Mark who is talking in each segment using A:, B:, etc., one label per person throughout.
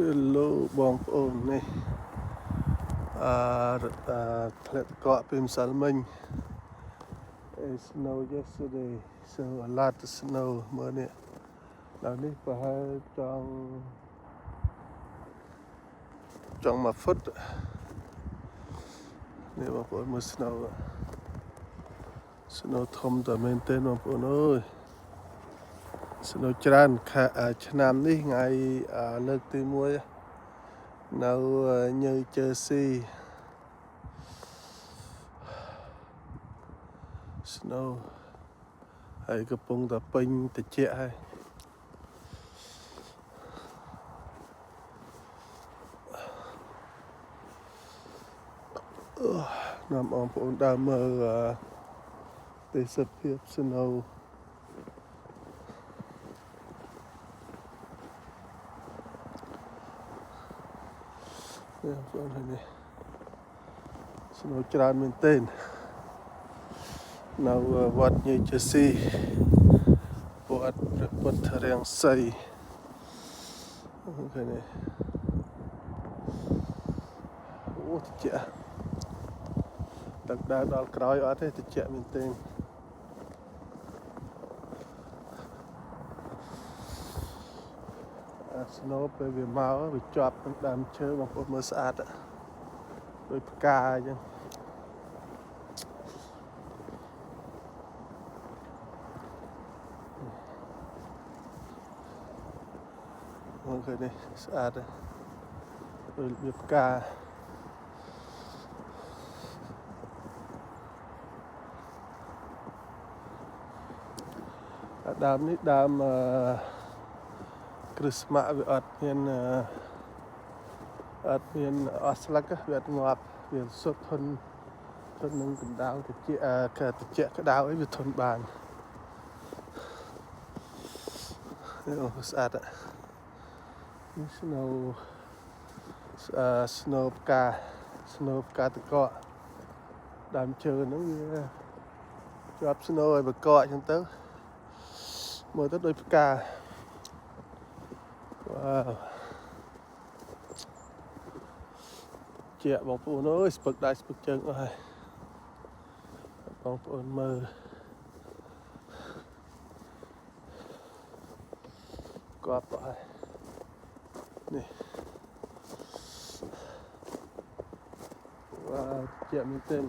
A: Hello បងប្អូននេះធ្លាក់កក់ពីម្សិលមិញ It snowed yesterday so a lot of snow មើលនេះដល់នេះប្រហែលចង់1 foot នេះបងប្អូនមើល snow ធំតែមែនទេបងប្អូនអើយ snow ច្រើនឆ្នាំនេះថ្ងៃលើកទី1នៅ New Jersey snow ហើយកំពុងតែពេញត្រជាក់ហើយនាំបងប្អូនដើរមើលទេសភាព snow នេះបងប្អូនឃើញនេះ snow ច្រើនមែនទែននៅវត្ត New Jersey វត្តព្រះពុទ្ធរាំងសីឃើញនេះអូត្រជាក់ទឹកដើរដល់ក្រោយអត់ទេត្រជាក់មែនទែនsnow ពេលវាមកវាជាប់នឹងដើមឈើបងប្អូនមើលស្អាតដូចផ្កាអញ្ចឹងបងឃើញនេះស្អាតដូចវាផ្កាដើមនេះដើមគ្រឹស្មាក់វាអត់មានអស់ស្លឹកវាអត់ងាប់វាសុទ្ធធន់នឹងកម្ដៅត្រជាក់ក្ដៅអីវាធន់បានអូស្អាតនេះ snow ផ្កាតកកដើមឈើហ្នឹងវាជាប់ snow ឲ្យបកកអញ្ចឹងទៅមើលទៅដូចផ្កាវ៉ាវជាបងប្អូនអើយស្ពឹកដៃស្ពឹកជើងអស់ហើយបងប្អូនមើលគាត់អស់ហើយនេះវ៉ាវជាមែនទែន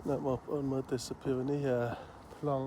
A: ណាបងប្អូនមើលទេសភាពនេះប្លង់